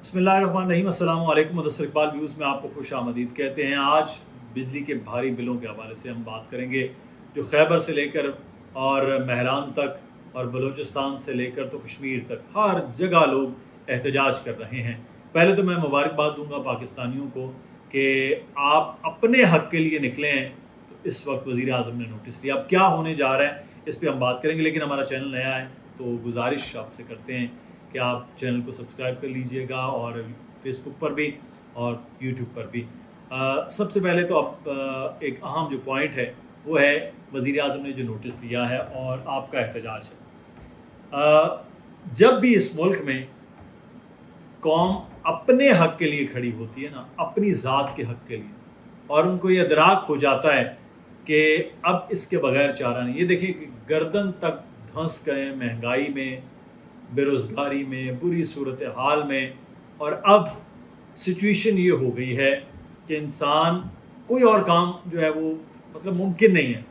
بسم اللہ الرحمن الرحیم۔ السلام علیکم۔ مدثر اقبال ویوز میں آپ کو خوش آمدید کہتے ہیں۔ آج بجلی کے بھاری بلوں کے حوالے سے ہم بات کریں گے جو خیبر سے لے کر اور مہران تک اور بلوچستان سے لے کر تو کشمیر تک ہر جگہ لوگ احتجاج کر رہے ہیں۔ پہلے تو میں مبارکباد دوں گا پاکستانیوں کو کہ آپ اپنے حق کے لیے نکلے ہیں۔ تو اس وقت وزیر اعظم نے نوٹس لیا، اب کیا ہونے جا رہا ہے اس پہ ہم بات کریں گے، لیکن ہمارا چینل نیا ہے تو گزارش آپ سے کرتے ہیں کہ آپ چینل کو سبسکرائب کر لیجئے گا، اور فیس بک پر بھی اور یوٹیوب پر بھی۔ سب سے پہلے تو اب ایک اہم جو پوائنٹ ہے وہ ہے وزیر اعظم نے جو نوٹس لیا ہے اور آپ کا احتجاج ہے۔ جب بھی اس ملک میں قوم اپنے حق کے لیے کھڑی ہوتی ہے نا، اپنی ذات کے حق کے لیے، اور ان کو یہ ادراک ہو جاتا ہے کہ اب اس کے بغیر چارہ نہیں۔ یہ دیکھیں کہ گردن تک دھنس گئے مہنگائی میں، بے روزگاری میں، بری صورتحال میں، اور اب سچویشن یہ ہو گئی ہے کہ انسان کوئی اور کام جو ہے وہ ممکن نہیں ہے۔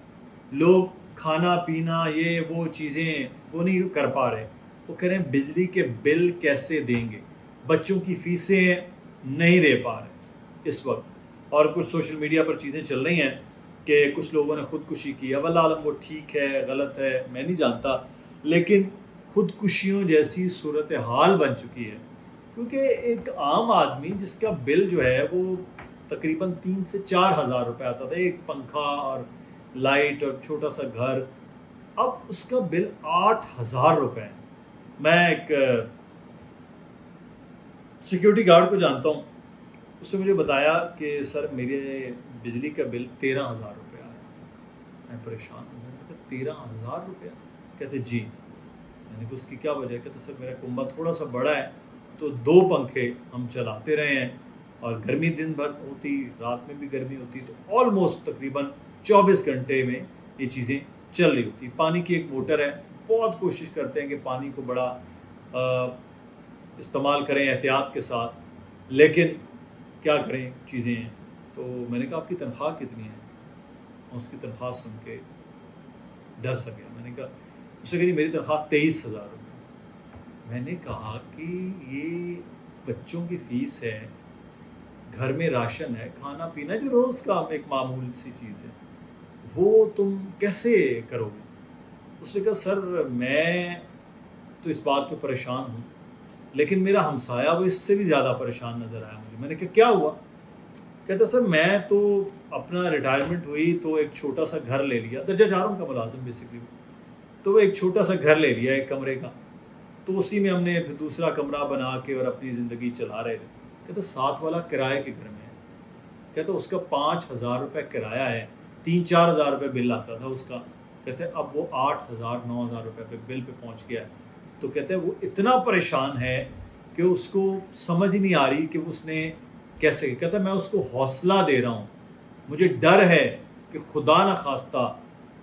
لوگ کھانا پینا یہ وہ چیزیں وہ نہیں کر پا رہے، وہ کہہ رہے ہیں بجلی کے بل کیسے دیں گے، بچوں کی فیسیں نہیں دے پا رہے اس وقت۔ اور کچھ سوشل میڈیا پر چیزیں چل رہی ہیں کہ کچھ لوگوں نے خودکشی کی ہے، واللہ عالم وہ ٹھیک ہے غلط ہے میں نہیں جانتا، لیکن خودکشیوں جیسی صورتحال بن چکی ہے، کیونکہ ایک عام آدمی جس کا بل جو ہے وہ تقریباً 3 سے 4 ہزار روپے آتا تھا، ایک پنکھا اور لائٹ اور چھوٹا سا گھر، اب اس کا بل 8,000 روپے ہے۔ میں ایک سیکیورٹی گارڈ کو جانتا ہوں، اس نے مجھے بتایا کہ سر میرے بجلی کا بل 13,000 روپے آیا۔ میں پریشان ہوں، 13,000 روپے؟ کہتے جی۔ میں نے کہا اس کی کیا وجہ ہے؟ کہتے سر میرا کنبہ تھوڑا سا بڑا ہے تو 2 پنکھے ہم چلاتے رہے ہیں، اور گرمی دن بھر ہوتی، رات میں بھی گرمی ہوتی، تو آلموسٹ تقریباً 24 گھنٹے میں یہ چیزیں چل رہی ہوتی۔ پانی کی ایک موٹر ہے، بہت کوشش کرتے ہیں کہ پانی کو بڑا استعمال کریں احتیاط کے ساتھ، لیکن کیا کریں چیزیں ہیں۔ تو میں نے کہا آپ کی تنخواہ کتنی ہے؟ اور اس کی تنخواہ سن کے ڈر سا گیا۔ میں نے کہا، اس نے کہا میری تنخواہ 23,000 روپے۔ میں نے کہا کہ یہ بچوں کی فیس ہے، گھر میں راشن ہے، کھانا پینا جو روز کا ایک معمول سی چیز ہے، وہ تم کیسے کرو گے؟ اس نے کہا سر میں تو اس بات پہ پریشان ہوں، لیکن میرا ہمسایہ وہ اس سے بھی زیادہ پریشان نظر آیا مجھے۔ میں نے کہا کیا ہوا؟ کہتا سر میں تو اپنا ریٹائرمنٹ ہوئی تو ایک چھوٹا سا گھر لے لیا، درجہ 4 کا ملازم بیسکلی، تو وہ ایک چھوٹا سا گھر لے لیا 1 کمرے کا، تو اسی میں ہم نے پھر دوسرا کمرہ بنا کے اور اپنی زندگی چلا رہے تھے۔ کہتا ساتھ والا کرائے کے گھر میں ہے، کہتا اس کا 5,000 روپے کرایہ ہے، 3-4 ہزار روپے بل آتا تھا اس کا، کہتے اب وہ 8,000-9,000 روپے پہ بل پہ پہنچ گیا ہے۔ تو کہتے ہیں وہ اتنا پریشان ہے کہ اس کو سمجھ نہیں آ رہی کہ اس نے کیسے۔ کہتا ہے میں اس کو حوصلہ دے رہا ہوں، مجھے ڈر ہے کہ خدا نہ خواستہ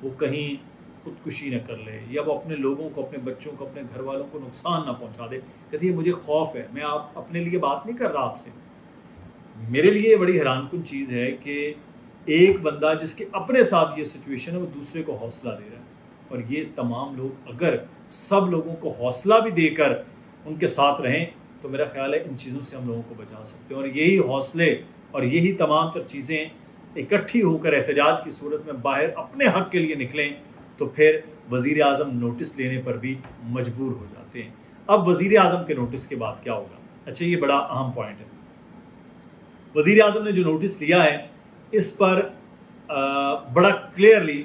وہ کہیں خودکشی نہ کر لے، یا وہ اپنے لوگوں کو، اپنے بچوں کو، اپنے گھر والوں کو نقصان نہ پہنچا دے۔ کہتی ہے مجھے خوف ہے۔ میں آپ اپنے لیے بات نہیں کر رہا آپ سے، میرے لیے یہ بڑی حیران کن چیز ہے کہ ایک بندہ جس کے اپنے ساتھ یہ سچویشن ہے وہ دوسرے کو حوصلہ دے رہا ہے، اور یہ تمام لوگ اگر سب لوگوں کو حوصلہ بھی دے کر ان کے ساتھ رہیں تو میرا خیال ہے ان چیزوں سے ہم لوگوں کو بچا سکتے ہیں۔ اور یہی حوصلے اور یہی تمام تر چیزیں اکٹھی ہو کر احتجاج کی صورت میں باہر اپنے حق کے لیے نکلیں تو پھر وزیر اعظم نوٹس لینے پر بھی مجبور ہو جاتے ہیں۔ اب وزیر اعظم کے نوٹس کے بعد کیا ہوگا؟ اچھا یہ بڑا اہم پوائنٹ ہے۔ وزیر اعظم نے جو نوٹس لیا ہے اس پر بڑا کلیئرلی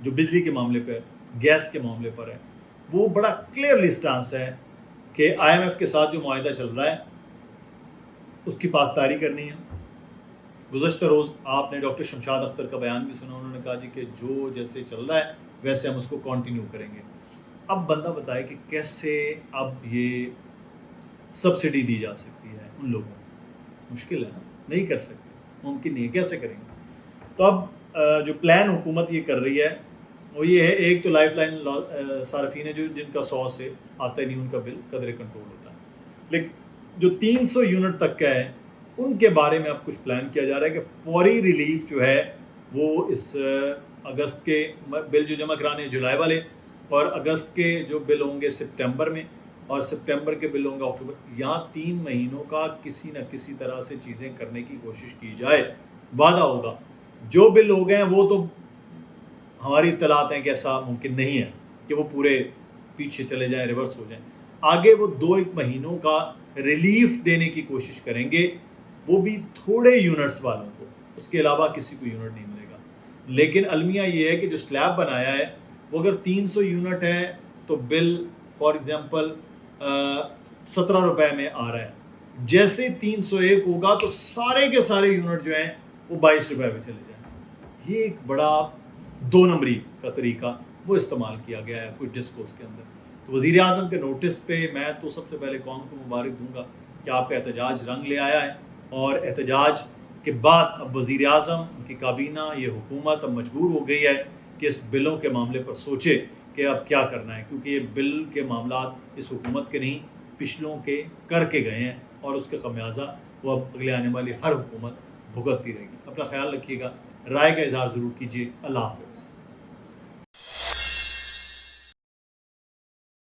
جو بجلی کے معاملے پر، گیس کے معاملے پر ہے، وہ بڑا کلیئرلی سٹانس ہے کہ IMF کے ساتھ جو معاہدہ چل رہا ہے اس کی پاسداری کرنی ہے۔ گزشتہ روز آپ نے ڈاکٹر شمشاد اختر کا بیان بھی سنا، انہوں نے کہا جی کہ جو جیسے چل رہا ہے ویسے ہم اس کو کنٹینیو کریں گے۔ اب بندہ بتائے کہ کیسے اب یہ سبسڈی دی جا سکتی ہے ان لوگوں کو؟ مشکل ہے نا، نہیں کر سکتے، ممکن نہیں ہے، کیسے کریں گے؟ تو اب جو پلان حکومت یہ کر رہی ہے وہ یہ ہے، ایک تو لائف لائن صارفین ہے جن کا 100 سے آتا ہی نہیں، ان کا بل قدرے کنٹرول ہوتا ہے، لیکن جو 300 یونٹ تک کا ہے ان کے بارے میں اب کچھ پلان کیا جا رہا ہے کہ فوری ریلیف جو ہے وہ اس اگست کے بل جو جمع کرانے ہیں جولائی والے، اور اگست کے جو بل ہوں گے سپٹمبر میں، اور سپٹمبر کے بل ہوں گے اکتوبر، یہاں 3 مہینوں کا کسی نہ کسی طرح سے چیزیں کرنے کی کوشش کی جائے، وعدہ ہوگا۔ جو بل ہو گئے ہیں وہ تو ہماری اطلاعات ہیں کہ ایسا ممکن نہیں ہے کہ وہ پورے پیچھے چلے جائیں، ریورس ہو جائیں۔ آگے وہ 2-1 مہینوں کا ریلیف دینے کی کوشش کریں گے، وہ بھی تھوڑے یونٹس والوں کو، اس کے علاوہ کسی کو یونٹ نہیں ملے گا۔ لیکن المیہ یہ ہے کہ جو سلیب بنایا ہے وہ اگر 300 یونٹ ہے تو بل فار ایگزامپل 17 روپے میں آ رہا ہے، جیسے 301 ہوگا تو سارے کے سارے یونٹ جو ہیں وہ 22 روپے پہ چلے جائیں۔ یہ ایک بڑا 2 نمبری کا طریقہ وہ استعمال کیا گیا ہے کچھ ڈسکورس کے اندر۔ تو وزیر اعظم کے نوٹس پہ میں تو سب سے پہلے قوم کو مبارک دوں گا کہ آپ کا احتجاج رنگ لے آیا ہے، اور احتجاج کے بعد اب وزیر اعظم، ان کی کابینہ، یہ حکومت اب مجبور ہو گئی ہے کہ اس بلوں کے معاملے پر سوچے کہ اب کیا کرنا ہے، کیونکہ یہ بل کے معاملات اس حکومت کے نہیں، پچھلوں کے کر کے گئے ہیں، اور اس کے خمیازہ وہ اب اگلے آنے والی ہر حکومت بھگتتی رہے گی۔ اپنا خیال رکھیے گا، رائے کا اظہار ضرور کیجیے۔ اللہ حافظ۔